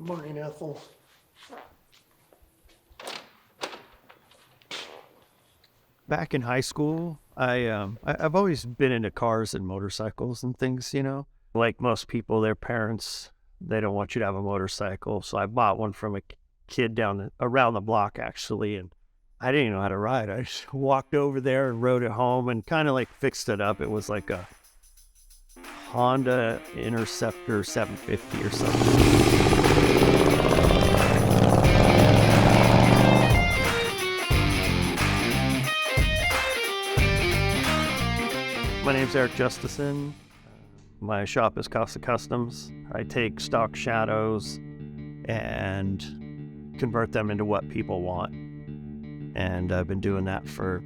Good morning, Ethel. Back in high school, I've always been into cars and motorcycles and things, Like most people, their parents, they don't want you to have a motorcycle. So I bought one from a kid around the block, actually, and I didn't even know how to ride. I just walked over there and rode it home and kind of like fixed it up. It was like a Honda Interceptor 750 or something. My name's Eric Justison. My shop is Casa Customs. I take stock shadows and convert them into what people want. And I've been doing that for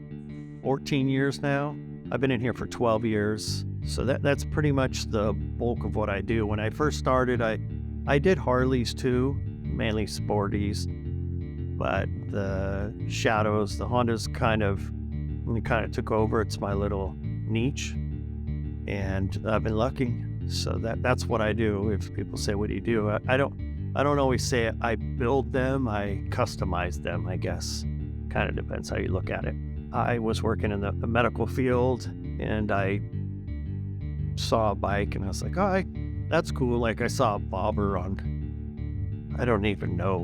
14 years now. I've been in here for 12 years. So that's pretty much the bulk of what I do. When I first started, I did Harleys too, mainly sporties. But the shadows, the Hondas kind of took over. It's my little niche, and I've been lucky. So that's what I do. If people say, what do you do? I don't always say I build them, I customize them, I guess. Kind of depends how you look at it. I was working in the medical field, and I saw a bike, and I was like, oh, that's cool. Like, I saw a bobber on, I don't even know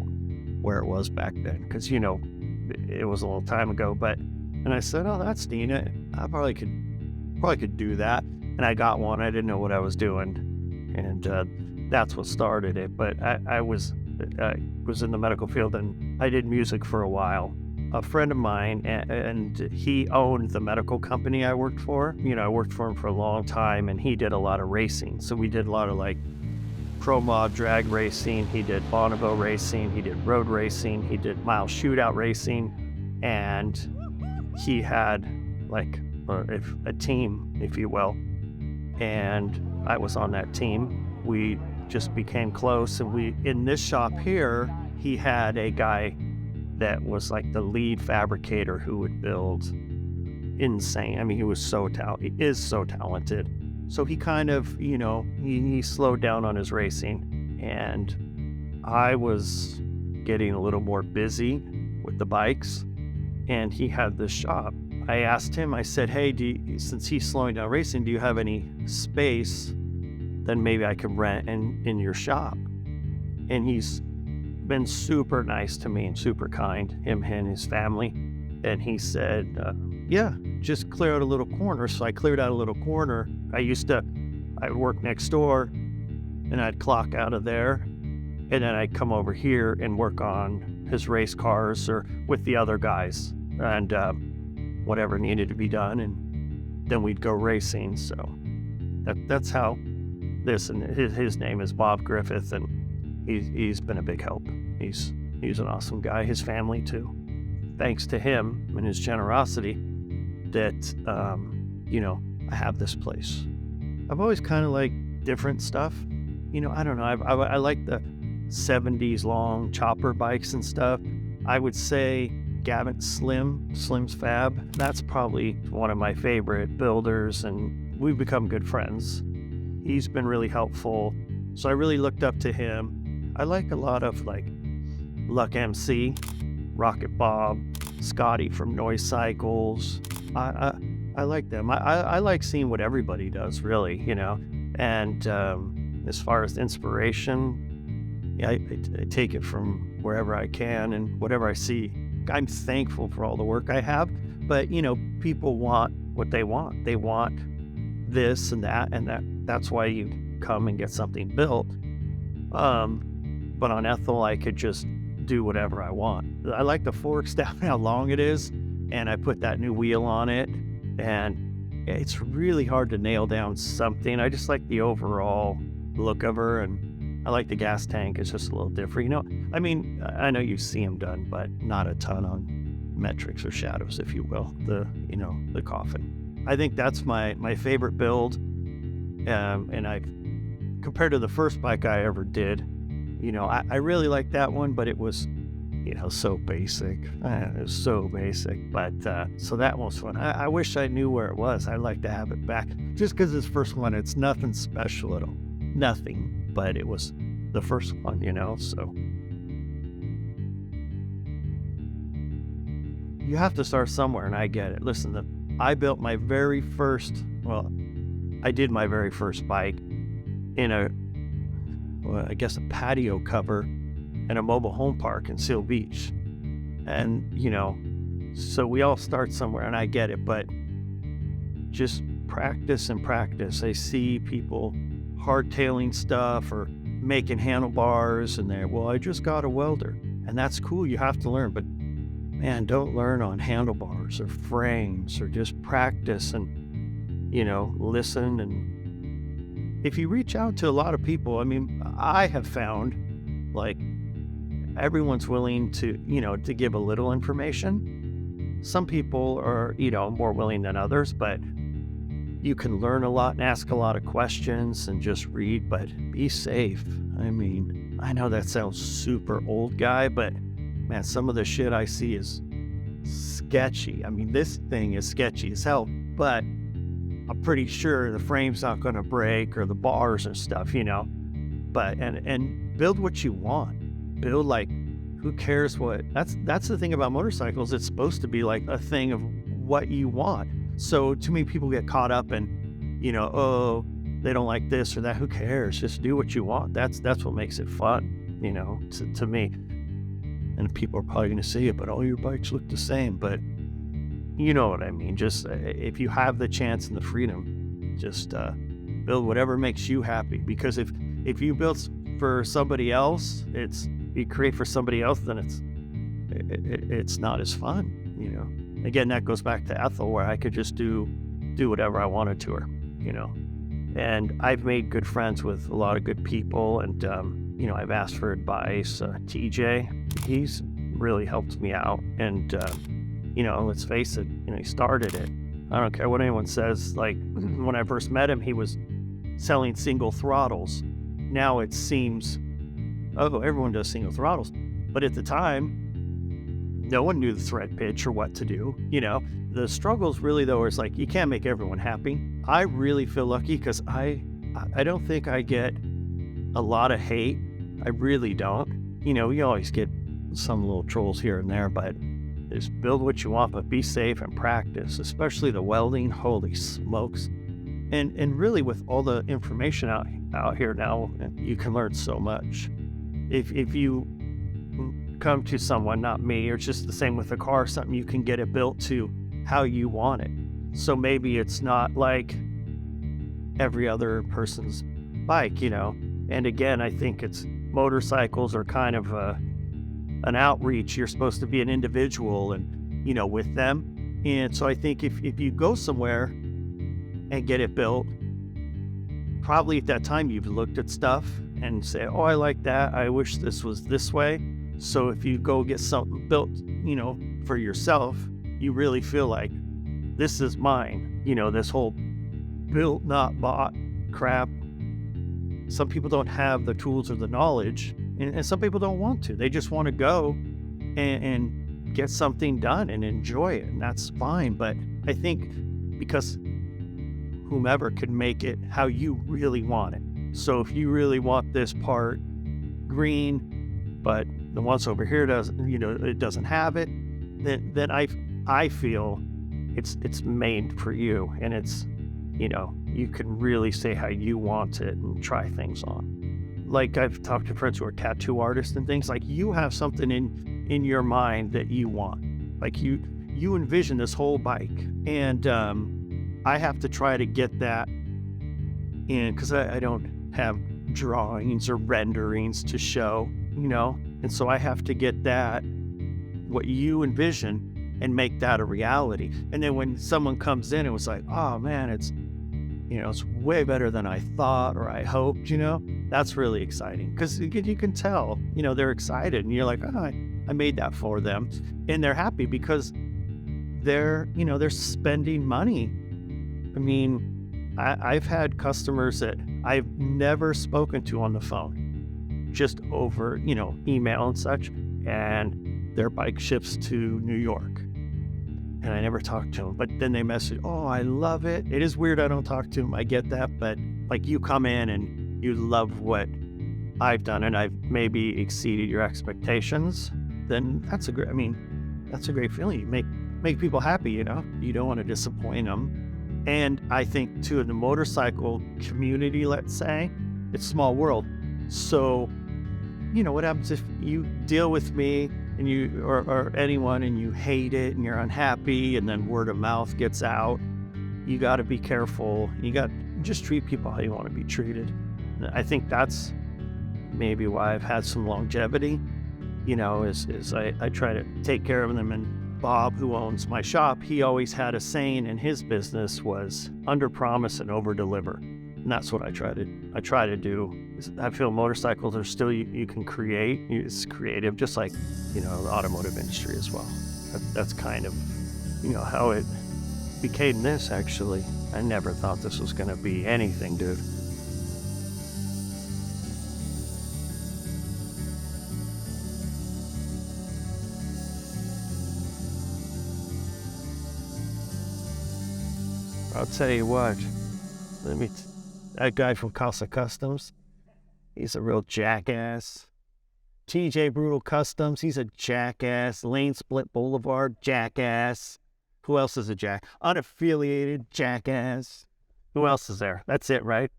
where it was back then, because, it was a long time ago, and I said, oh, that's neat. I probably could do that. And I got one. I didn't know what I was doing. And that's what started it. But I was in the medical field, and I did music for a while. A friend of mine, and he owned the medical company I worked for. I worked for him for a long time, and he did a lot of racing. So we did a lot of like pro mod drag racing. He did Bonneville racing. He did road racing. He did mile shootout racing. And he had like a team, if you will, and I was on that team. We just became close, and in this shop here, he had a guy that was like the lead fabricator who would build insane. I mean, he is so talented. So he kind of, he slowed down on his racing, and I was getting a little more busy with the bikes, and he had this shop. I asked him, I said, hey, since he's slowing down racing, do you have any space that maybe I could rent in your shop? And he's been super nice to me and super kind, him and his family. And he said, yeah, just clear out a little corner. So I cleared out a little corner. I would work next door, and I'd clock out of there. And then I'd come over here and work on his race cars or with the other guys. And whatever needed to be done, and then we'd go racing. So that's how this, and his name is Bob Griffith, and he's been a big help. He's an awesome guy. His family too. Thanks to him and his generosity that I have this place. I've always kind of liked different stuff. I don't know. I like the 70s long chopper bikes and stuff. I would say Gavin Slim's Fab. That's probably one of my favorite builders, and we've become good friends. He's been really helpful, so I really looked up to him. I like a lot of like Luck MC, Rocket Bob, Scotty from Noise Cycles. I like them. I like seeing what everybody does, really, And as far as inspiration, I take it from wherever I can and whatever I see. I'm thankful for all the work I have, but people want what they want. They want this and that's why you come and get something built. But on Ethel, I could just do whatever I want. I like the forks down how long it is, and I put that new wheel on it, and it's really hard to nail down something. I just like the overall look of her, and I like the gas tank. It's just a little different. I mean, I know you see them done, but not a ton on metrics or shadows, if you will, the coffin. I think that's my favorite build. And compared to the first bike I ever did, I really liked that one, but it was, so basic. It was so basic, but so that one was fun. I wish I knew where it was. I'd like to have it back, just because this first one, it's nothing special at all. Nothing, but it was the first one, so you have to start somewhere, and I get it. Listen, I built my very first, well, I did my very first bike in I guess a patio cover in a mobile home park in Seal Beach. And, so we all start somewhere, and I get it, but just practice and practice. I see people hardtailing stuff or making handlebars, and I just got a welder. And that's cool. You have to learn, but man, don't learn on handlebars or frames, or just practice and, listen. And if you reach out to a lot of people, I have found like everyone's willing to, to give a little information. Some people are, more willing than others, but you can learn a lot and ask a lot of questions and just read, but be safe. I know that sounds super old guy, but man, some of the shit I see is sketchy. This thing is sketchy as hell, but I'm pretty sure the frame's not going to break, or the bars and stuff, but, and build what you want. Build, like, who cares what, that's the thing about motorcycles. It's supposed to be like a thing of what you want. So too many people get caught up in, oh, they don't like this or that. Who cares? Just do what you want. That's what makes it fun, to me. And people are probably going to say it, but all your bikes look the same. But you know what I mean? Just if you have the chance and the freedom, just build whatever makes you happy. Because if you build for somebody else, you create for somebody else, then it's not as fun, Again, that goes back to Ethel, where I could just do whatever I wanted to her, And I've made good friends with a lot of good people, and I've asked for advice. TJ, he's really helped me out, and let's face it, he started it. I don't care what anyone says. Like, when I first met him, he was selling single throttles. Now it seems, oh, everyone does single throttles, but at the time, no one knew the thread pitch or what to do. The struggles really, though, is like, you can't make everyone happy. I really feel lucky because I don't think I get a lot of hate. I really don't. You always get some little trolls here and there, but just build what you want, but be safe and practice, especially the welding. Holy smokes. And really, with all the information out here now, you can learn so much. If you come to someone, not me, or it's just the same with a car, something, you can get it built to how you want it. So maybe it's not like every other person's bike, And again, I think it's motorcycles are kind of an outreach. You're supposed to be an individual and, with them. And so I think if you go somewhere and get it built, probably at that time you've looked at stuff and say, oh, I like that. I wish this was this way. So if you go get something built, for yourself, you really feel like this is mine. This whole built, not bought crap. Some people don't have the tools or the knowledge, and some people don't want to. They just want to go and get something done and enjoy it, and that's fine. But I think because whomever can make it how you really want it. So if you really want this part green, but the ones over here it doesn't have it, then I feel it's made for you, and it's, you can really say how you want it and try things on. Like, I've talked to friends who are tattoo artists and things, like, you have something in your mind that you want. Like, you envision this whole bike, and I have to try to get that in, because I don't have drawings or renderings to show, and so I have to get that, what you envision, and make that a reality. And then when someone comes in and was like, oh man, it's way better than I thought or I hoped, that's really exciting, because you can tell, they're excited, and you're like, oh, I made that for them, and they're happy because they're spending money. I've had customers that I've never spoken to on the phone, just over, email and such, and their bike ships to New York, and I never talked to them. But then they message, oh, I love it. It is weird I don't talk to them. I get that, but like, you come in and you love what I've done and I've maybe exceeded your expectations, then that's a great, that's a great feeling. You make people happy, you know? You don't want to disappoint them. And I think too, in the motorcycle community, let's say, it's a small world. So, you know, what happens if you deal with me and you or anyone and you hate it and you're unhappy and then word of mouth gets out? You got to be careful. You got to just treat people how you want to be treated. And I think that's maybe why I've had some longevity, you know, is I try to take care of them. And Bob, who owns my shop, he always had a saying in his business was under promise and over deliver. And that's what I try to do. I feel motorcycles are still, you can create, it's creative, just like, you know, the automotive industry as well. That's kind of, you know, how it became this, actually. I never thought this was going to be anything, dude. I'll tell you what, that guy from Casa Customs, he's a real jackass. TJ Brutal Customs, he's a jackass. Lane Split Boulevard, jackass. Who else is a unaffiliated jackass? Who else is there? That's it, right?